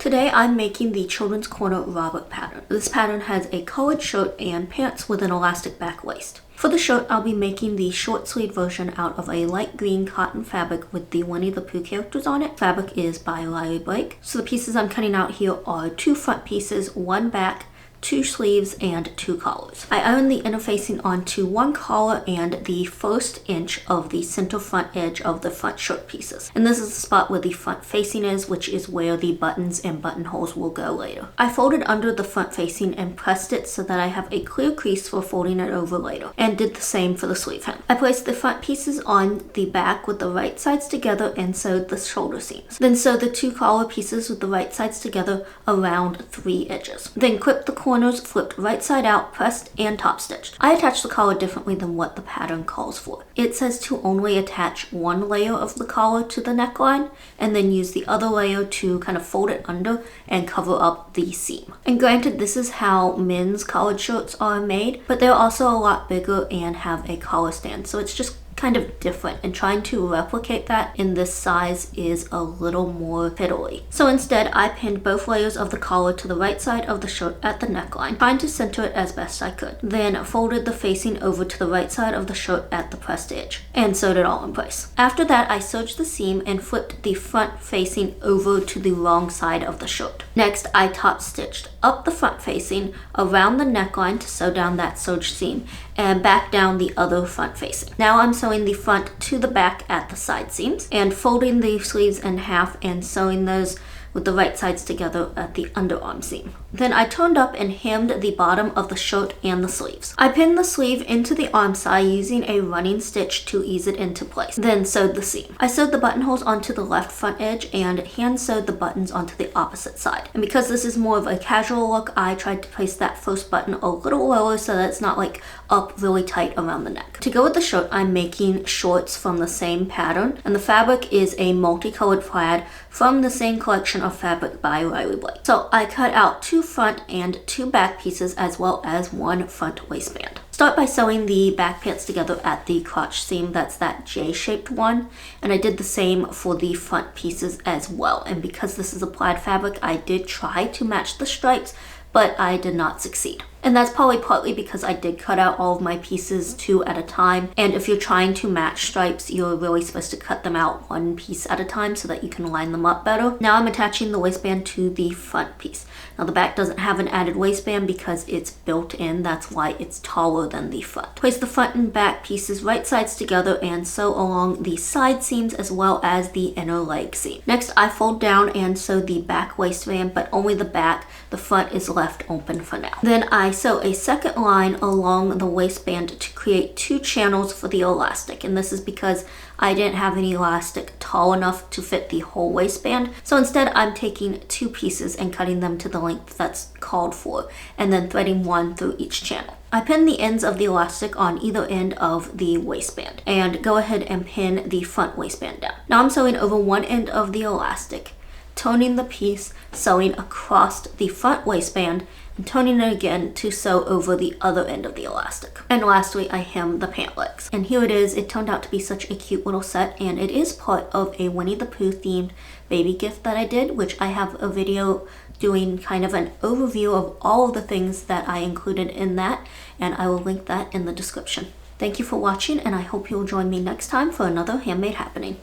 Today I'm making the Children's Corner Robert pattern. This pattern has a collared shirt and pants with an elastic back waist. For the shirt, I'll be making the short sleeve version out of a light green cotton fabric with the Winnie the Pooh characters on it. Fabric is by Riley Blake. So the pieces I'm cutting out here are 2 front pieces, 1 back, 2 sleeves, and 2 collars. I ironed the interfacing onto 1 collar and the first inch of the center front edge of the front shirt pieces. And this is the spot where the front facing is, which is where the buttons and buttonholes will go later. I folded under the front facing and pressed it so that I have a clear crease for folding it over later, and did the same for the sleeve hem. I placed the front pieces on the back with the right sides together and sewed the shoulder seams. Then sewed the 2 collar pieces with the right sides together around 3 edges. Then clipped the corners, flipped right side out, pressed, and top stitched. I attached the collar differently than what the pattern calls for. It says to only attach 1 layer of the collar to the neckline and then use the other layer to kind of fold it under and cover up the seam. And granted, this is how men's collared shirts are made, but they're also a lot bigger and have a collar stand, so it's just kind of different, and trying to replicate that in this size is a little more fiddly. So instead, I pinned both layers of the collar to the right side of the shirt at the neckline, trying to center it as best I could. Then folded the facing over to the right side of the shirt at the pressed edge, and sewed it all in place. After that, I serged the seam and flipped the front facing over to the wrong side of the shirt. Next, I top stitched up the front facing around the neckline to sew down that serged seam, and back down the other front facing. Now I'm sewing the front to the back at the side seams and folding the sleeves in half and sewing those with the right sides together at the underarm seam. Then I turned up and hemmed the bottom of the shirt and the sleeves. I pinned the sleeve into the arm side using a running stitch to ease it into place, then sewed the seam. I sewed the buttonholes onto the left front edge and hand sewed the buttons onto the opposite side. And because this is more of a casual look, I tried to place that first button a little lower so that it's not like up really tight around the neck. To go with the shirt, I'm making shorts from the same pattern, and the fabric is a multicolored plaid from the same collection of fabric by Riley Blake. So I cut out 2 front and 2 back pieces as well as 1 front waistband. Start by sewing the back pants together at the crotch seam, that's that J-shaped one, and I did the same for the front pieces as well. And because this is a plaid fabric, I did try to match the stripes, but I did not succeed. And that's probably partly because I did cut out all of my pieces 2 at a time. And if you're trying to match stripes, you're really supposed to cut them out 1 piece at a time so that you can line them up better. Now I'm attaching the waistband to the front piece. Now the back doesn't have an added waistband because it's built in. That's why it's taller than the front. Place the front and back pieces right sides together and sew along the side seams as well as the inner leg seam. Next, I fold down and sew the back waistband, but only the back. The front is left open for now. Then I sew a second line along the waistband to create 2 channels for the elastic, and this is because I didn't have any elastic tall enough to fit the whole waistband. So instead, I'm taking 2 pieces and cutting them to the length that's called for, and then threading 1 through each channel. I pin the ends of the elastic on either end of the waistband, and go ahead and pin the front waistband down. Now I'm sewing over one end of the elastic, turning the piece, sewing across the front waistband, and turning it again to sew over the other end of the elastic. And lastly, I hem the pant legs. And here it is. It turned out to be such a cute little set, and it is part of a Winnie the Pooh themed baby gift that I did, which I have a video doing kind of an overview of all of the things that I included in that, and I will link that in the description. Thank you for watching, and I hope you'll join me next time for another handmade happening.